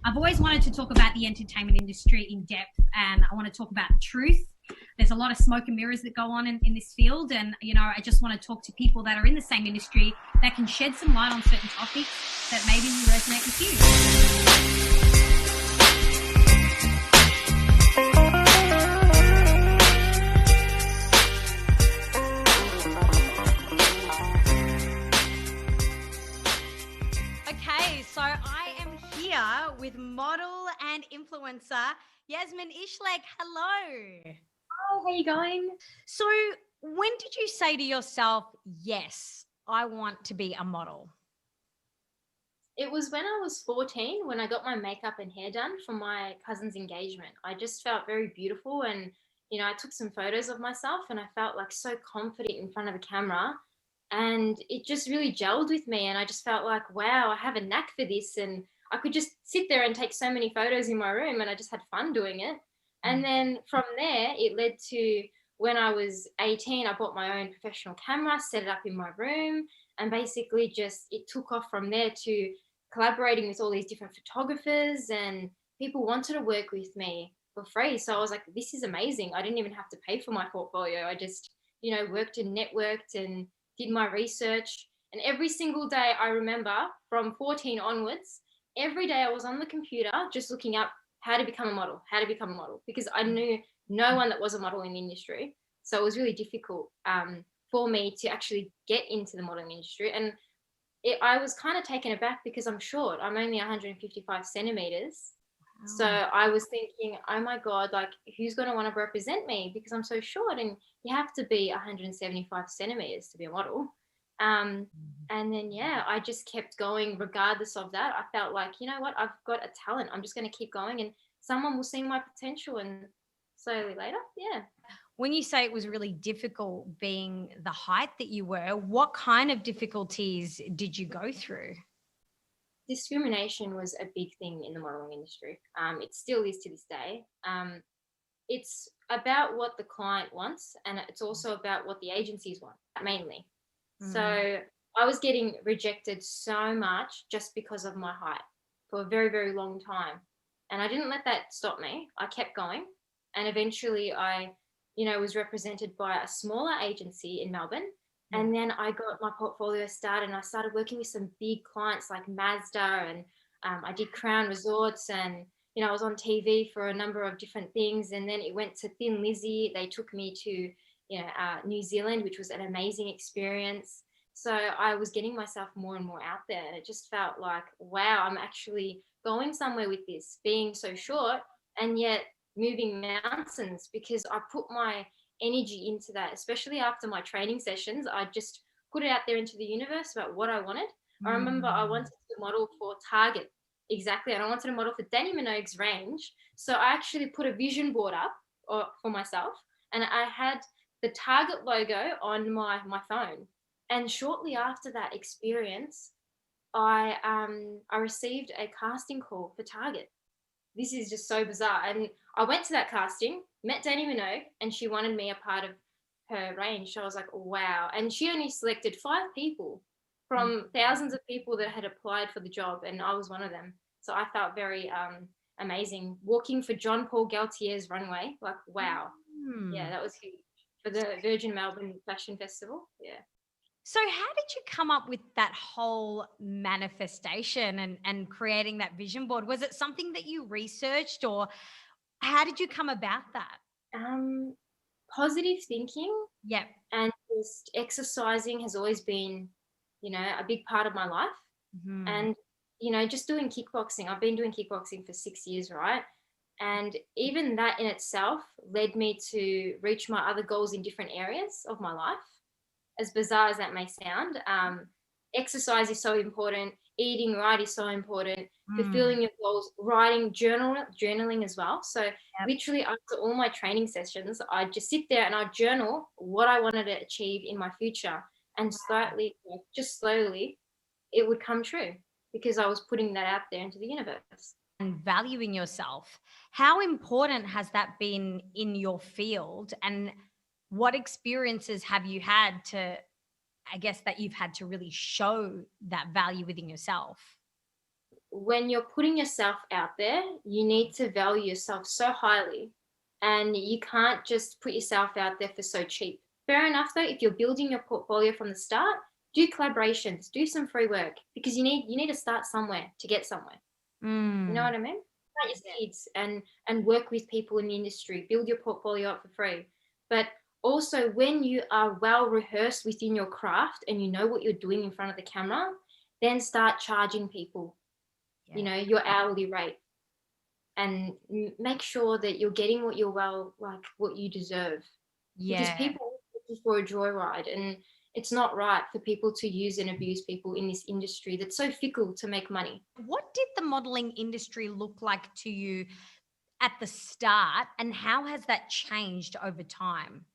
I've always wanted to talk about the entertainment industry in depth, and I want to talk about truth. There's a lot of smoke and mirrors that go on in this field, and I just want to talk to people that are in the same industry that can shed some light on certain topics that maybe resonate with you. So I am here with model and influencer Yasemin Islek. Hello. Oh, how you going? So when did you say to yourself, yes, I want to be a model? It was when I was 14 when I got my makeup and hair done for my cousin's engagement. I just felt very beautiful and, I took some photos of myself and I felt like so confident in front of the camera. And it just really gelled with me. And I just felt like, wow, I have a knack for this. And I could just sit there and take so many photos in my room and I just had fun doing it. And then from there, it led to when I was 18, I bought my own professional camera, set it up in my room, and basically just it took off from there to collaborating with all these different photographers, and people wanted to work with me for free. So I was like, this is amazing. I didn't even have to pay for my portfolio. I just, worked and networked and did my research. And every single day I remember from 14 onwards, every day I was on the computer just looking up how to become a model, because I knew no one that was a model in the industry. So it was really difficult for me to actually get into the modeling industry. And I was kind of taken aback because I'm short. I'm only 155 centimeters. Wow. So I was thinking, oh my God, like who's going to want to represent me because I'm so short, and you have to be 175 centimeters to be a model. And then, I just kept going regardless of that. I felt like, you know what, I've got a talent. I'm just going to keep going and someone will see my potential. And slowly later, When you say it was really difficult being the height that you were, what kind of difficulties did you go through? Discrimination was a big thing in the modeling industry. It still is to this day. It's about what the client wants, and it's also about what the agencies want, mainly. So I was getting rejected so much just because of my height for a very, very long time. And I didn't let that stop me. I kept going. And eventually I, was represented by a smaller agency in Melbourne. And then I got my portfolio started and I started working with some big clients like Mazda, and I did Crown Resorts, and, I was on TV for a number of different things. And then it went to Thin Lizzy. They took me to, New Zealand, which was an amazing experience. So I was getting myself more and more out there, and it just felt like, wow, I'm actually going somewhere with this, being so short and yet moving mountains, because I put my energy into that, especially after my training sessions. I just put it out there into the universe about what I wanted. I remember I wanted to model for Target, exactly, and I wanted to model for Danny Minogue's range. So I actually put a vision board up for myself, and I had the Target logo on my phone. And shortly after that experience, I received a casting call for Target. This is just so bizarre. And I went to that casting, met Danny Minogue, and she wanted me a part of her range. So I was like, wow. And she only selected 5 people from thousands of people that had applied for the job, and I was one of them. So I felt very amazing walking for John Paul Gaultier's runway. Like, wow. Yeah, that was huge. For the Virgin Melbourne Fashion Festival. Yeah. So how did you come up with that whole manifestation and creating that vision board? Was it something that you researched, or how did you come about that? Positive thinking. Yep. And just exercising has always been, a big part of my life. And, just doing kickboxing. I've been doing kickboxing for 6 years, right? And even that in itself led me to reach my other goals in different areas of my life. As bizarre as that may sound, exercise is so important. Eating right is so important. Fulfilling your goals, writing, journaling as well. So literally after all my training sessions, I'd just sit there and I'd journal what I wanted to achieve in my future. And slowly, it would come true because I was putting that out there into the universe. And valuing yourself. How important has that been in your field, and what experiences have you had to, I guess, that you've had to really show that value within yourself? when you're putting yourself out there, you need to value yourself so highly, and you can't just put yourself out there for so cheap. Fair enough though, if you're building your portfolio from the start, do collaborations, do some free work, because you need to start somewhere to get somewhere. You know what I mean? Plant your seeds and work with people in the industry, build your portfolio up for free. But also, when you are well rehearsed within your craft and you know what you're doing in front of the camera, then start charging people, your hourly rate, and make sure that you're getting what what you deserve. Because people are looking for a joyride, and it's not right for people to use and abuse people in this industry that's so fickle to make money. What did the modeling industry look like to you at the start, and how has that changed over time?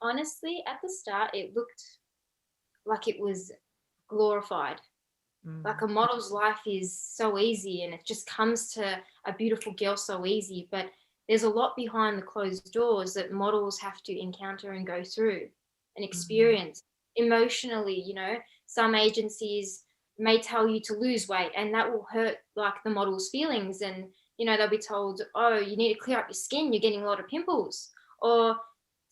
Honestly, at the start, it looked like it was glorified. Like a model's life is so easy and it just comes to a beautiful girl so easy. But there's a lot behind the closed doors that models have to encounter and go through and experience emotionally. Some agencies may tell you to lose weight and that will hurt like the model's feelings. And, they'll be told, oh, you need to clear up your skin, you're getting a lot of pimples. Or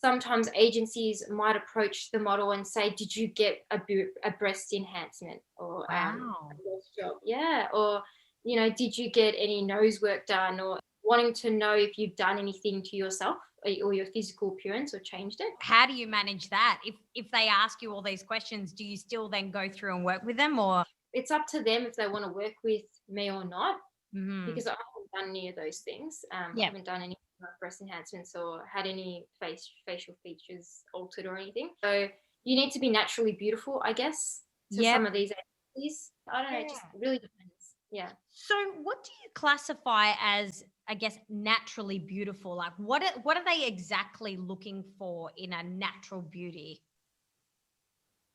sometimes agencies might approach the model and say, did you get a breast enhancement or a breast job? Yeah. Or, did you get any nose work done, or wanting to know if you've done anything to yourself or your physical appearance or changed it. How do you manage that? If they ask you all these questions, do you still then go through and work with them, or? It's up to them if they want to work with me or not, because I haven't done any of those things. I haven't done any breast enhancements or had any facial features altered or anything. So you need to be naturally beautiful, I guess, to some of these agencies. I don't know, it just really depends. Yeah. So what do you classify as, I guess, naturally beautiful? Like what are they exactly looking for in a natural beauty?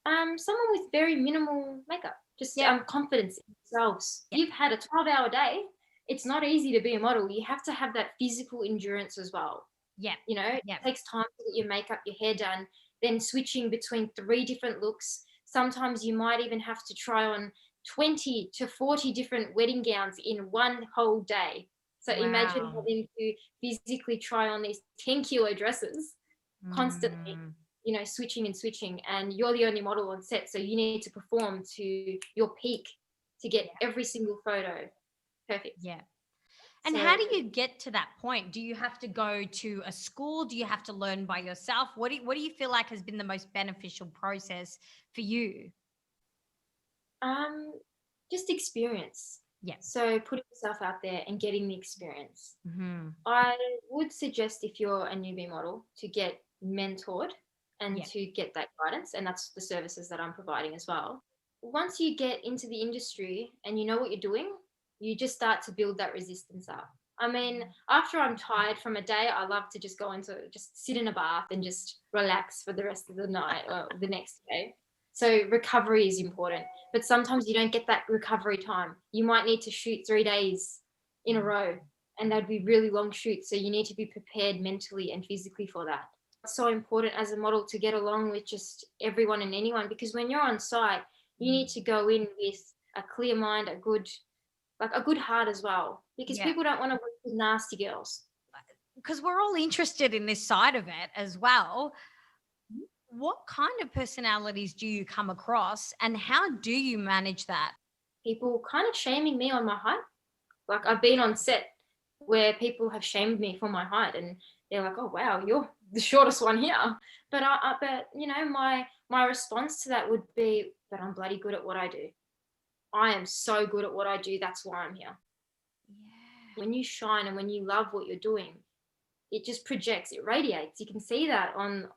Someone with very minimal makeup, just confidence in themselves. You've had a 12-hour day. It's not easy to be a model. You have to have that physical endurance as well. It takes time to get your makeup, your hair done, then switching between 3 different looks. Sometimes you might even have to try on 20 to 40 different wedding gowns in one whole day. So imagine having to physically try on these 10-kilo dresses constantly, switching, and you're the only model on set. So you need to perform to your peak to get every single photo perfect. Yeah. And how do you get to that point? Do you have to go to a school? Do you have to learn by yourself? What do you feel like has been the most beneficial process for you? Just experience. Yeah. So putting yourself out there and getting the experience. I would suggest, if you're a newbie model, to get mentored and to get that guidance, and that's the services that I'm providing as well. Once you get into the industry and you know what you're doing, you just start to build that resistance up. I mean, after I'm tired from a day, I love to just just sit in a bath and just relax for the rest of the night or the next day. So recovery is important, but sometimes you don't get that recovery time. You might need to shoot 3 days in a row, and that'd be really long shoots. So you need to be prepared mentally and physically for that. It's so important as a model to get along with just everyone and anyone, because when you're on site, you need to go in with a clear mind, a good heart as well, because people don't want to work with nasty girls. Because we're all interested in this side of it as well. What kind of personalities do you come across, and how do you manage that? People kind of shaming me on my height. Like, I've been on set where people have shamed me for my height, and they're like, "Oh wow, you're the shortest one here." But my response to that would be, "But I'm bloody good at what I do. I am so good at what I do. That's why I'm here." Yeah. When you shine and when you love what you're doing, it just projects, it radiates. You can see that on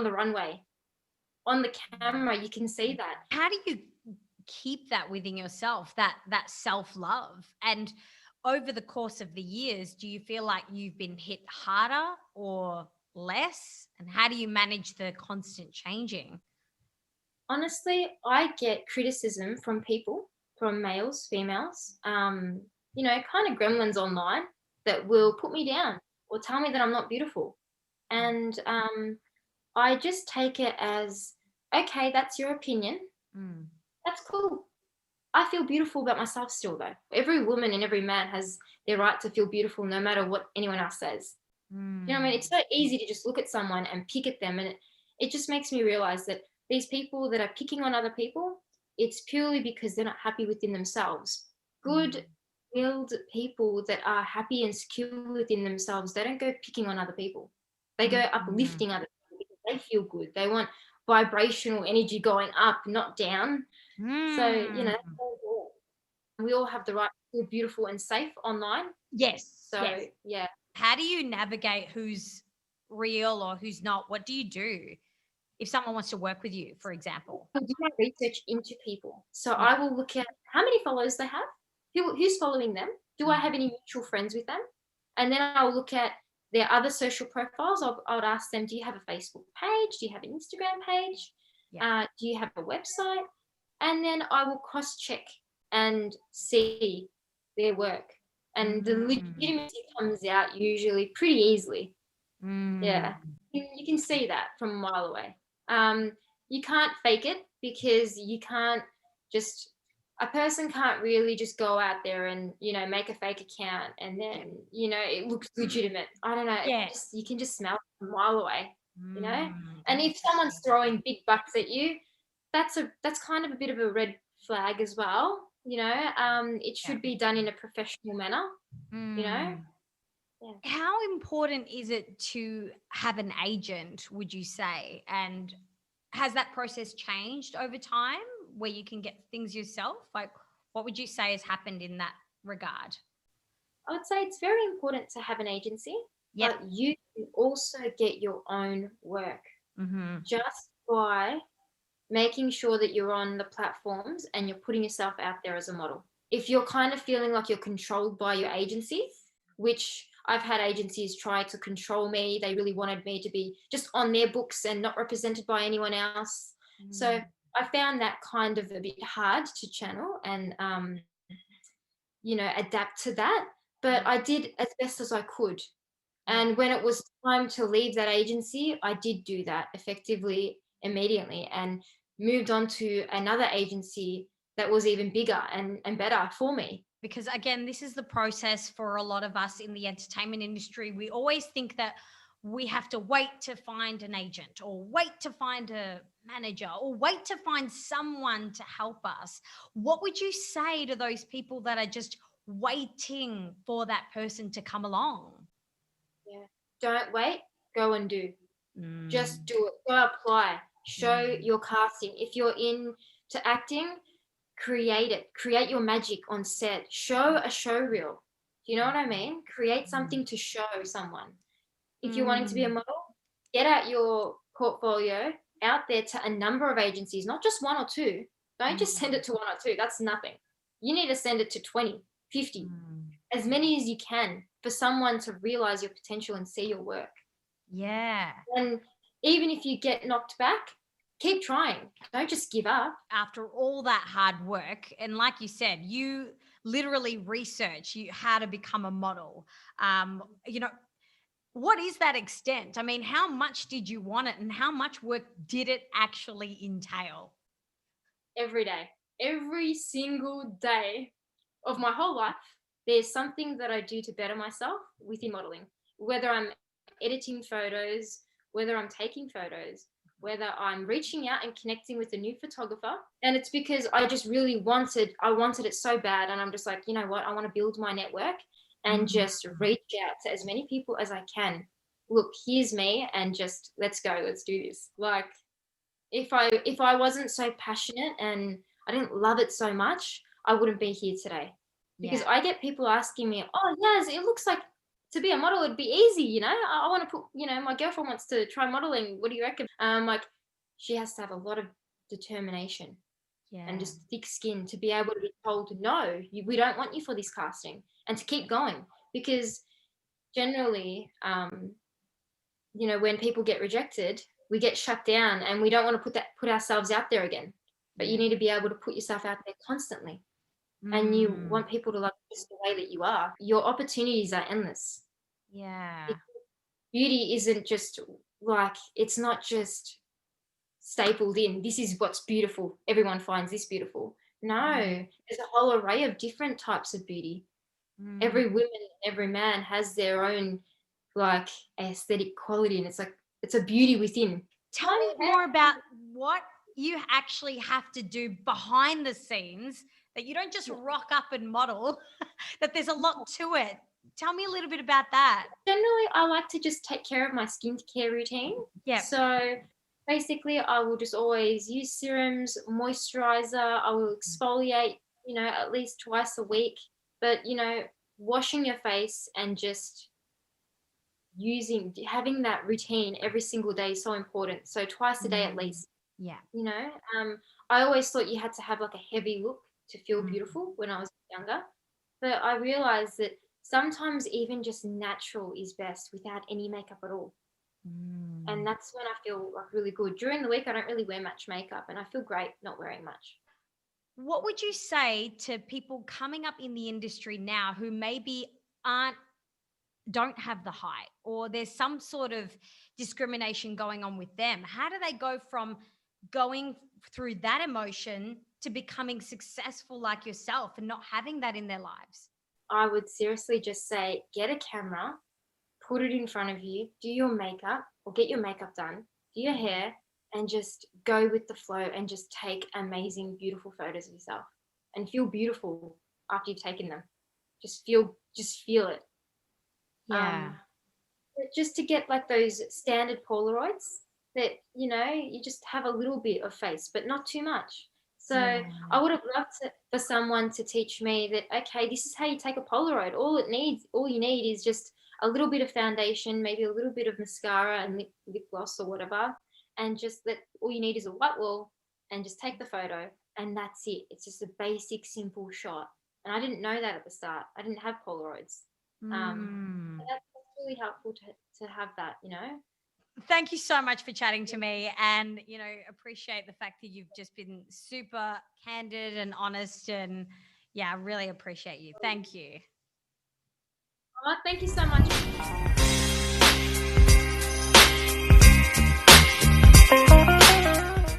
the runway, on the camera, you can see that. How do you keep that within yourself, that self-love? And over the course of the years, do you feel like you've been hit harder or less? And how do you manage the constant changing? Honestly, I get criticism from people, from males, females, kind of gremlins online that will put me down or tell me that I'm not beautiful. And I just take it as, okay, that's your opinion. That's cool. I feel beautiful about myself still, though. Every woman and every man has their right to feel beautiful no matter what anyone else says. You know what I mean? It's so easy to just look at someone and pick at them. And it just makes me realize that these people that are picking on other people, it's purely because they're not happy within themselves. Good willed people that are happy and secure within themselves, they don't go picking on other people. They go uplifting other people because they feel good. They want vibrational energy going up, not down. So, you know, that's so important. We all have the right to feel beautiful and safe online. Yes. So, Yes. yeah. How do you navigate who's real or who's not? What do you do if someone wants to work with you, for example? I do my research into people. So Yeah. I will look at how many followers they have, who's following them, do I have any mutual friends with them? And then I'll look at their other social profiles. I would ask them, do you have a Facebook page? Do you have an Instagram page? Yeah. Do you have a website? And then I will cross check and see their work. And the legitimacy comes out usually pretty easily. Yeah, you can see that from a mile away. You can't fake it because you can't just, a person can't really just go out there and, you know, make a fake account and then, you know, it looks legitimate. I don't know. Yeah. You can just smell it from a mile away, you know? And if Interesting. someone's throwing big bucks at you, that's kind of a bit of a red flag as well, you know? It should be done in a professional manner, you know? Yeah. How important is it to have an agent, would you say? And has that process changed over time where you can get things yourself? Like, what would you say has happened in that regard? I would say it's very important to have an agency, Yep. but you can also get your own work just by making sure that you're on the platforms and you're putting yourself out there as a model. If you're kind of feeling like you're controlled by your agency, which I've had agencies try to control me, they really wanted me to be just on their books and not represented by anyone else. So I found that kind of a bit hard to channel and, you know, adapt to that. But I did as best as I could. And when it was time to leave that agency, I did do that effectively immediately and moved on to another agency that was even bigger and better for me. Because again, this is the process for a lot of us in the entertainment industry. We always think that we have to wait to find an agent or wait to find a manager or wait to find someone to help us. What would you say to those people that are just waiting for that person to come along? Yeah. Don't wait, go and do. Just do it. Go apply. Show your casting. If you're into acting, create it. Create your magic on set. Show a show reel. Do you know what I mean? Create something to show someone. If you're wanting to be a model, get out your portfolio out there to a number of agencies, not just one or two. Don't just send it to one or two. That's nothing. You need to send it to 20, 50, as many as you can for someone to realize your potential and see your work. Yeah. And even if you get knocked back, keep trying. Don't just give up. After all that hard work, and like you said, you literally research how to become a model. You know, what is that extent? I mean, how much did you want it and how much work did it actually entail? Every day, every single day of my whole life, there's something that I do to better myself within modeling, whether I'm editing photos, whether I'm taking photos, whether I'm reaching out and connecting with a new photographer. And it's because I just really wanted it so bad. And I'm just like, you know what? I want to build my network and just reach out to as many people as I can. Look, here's me and just let's go, let's do this. Like if I wasn't so passionate and I didn't love it so much, I wouldn't be here today. Because I get people asking me, oh yes, it looks like to be a model it'd be easy, you know. I want to put, you know, my girlfriend wants to try modeling. What do you reckon? Like she has to have a lot of determination and just thick skin to be able to be told no, we don't want you for this casting, and to keep going. Because generally, you know, when people get rejected, we get shut down and we don't want to put ourselves out there again. But you need to be able to put yourself out there constantly. And you want people to love you just the way that you are. Your opportunities are endless. Yeah. Beauty isn't just like, it's not just stapled in, this is what's beautiful. Everyone finds this beautiful. No, there's a whole array of different types of beauty. Every woman, every man has their own like aesthetic quality, and it's like it's a beauty within. Tell me more about what you actually have to do behind the scenes, that you don't just rock up and model, that there's a lot to it. Tell me a little bit about that. Generally, I like to just take care of my skincare routine. Yeah. So basically, I will just always use serums, moisturizer. I will exfoliate, at least twice a week. But, washing your face and just having that routine every single day is so important. So twice a day at least. Yeah. I always thought you had to have like a heavy look to feel beautiful when I was younger. But I realized that sometimes even just natural is best without any makeup at all. And that's when I feel like really good. During the week, I don't really wear much makeup and I feel great not wearing much. What would you say to people coming up in the industry now who maybe don't have the height, or there's some sort of discrimination going on with them? How do they go from going through that emotion to becoming successful like yourself and not having that in their lives? I would seriously just say, get a camera, put it in front of you, do your makeup or get your makeup done, do your hair, and just go with the flow and just take amazing, beautiful photos of yourself and feel beautiful after you've taken them. Just feel it. Yeah. Just to get like those standard Polaroids that, you just have a little bit of face, but not too much. So I would have loved for someone to teach me that, okay, this is how you take a Polaroid. All you need is just a little bit of foundation, maybe a little bit of mascara and lip gloss or whatever. And just all you need is a white wall and just take the photo. And that's it. It's just a basic, simple shot. And I didn't know that at the start. I didn't have Polaroids. That's really helpful to have that, Thank you so much for chatting to me, and appreciate the fact that you've just been super candid and honest, and I really appreciate you. Thank you. Thank you so much.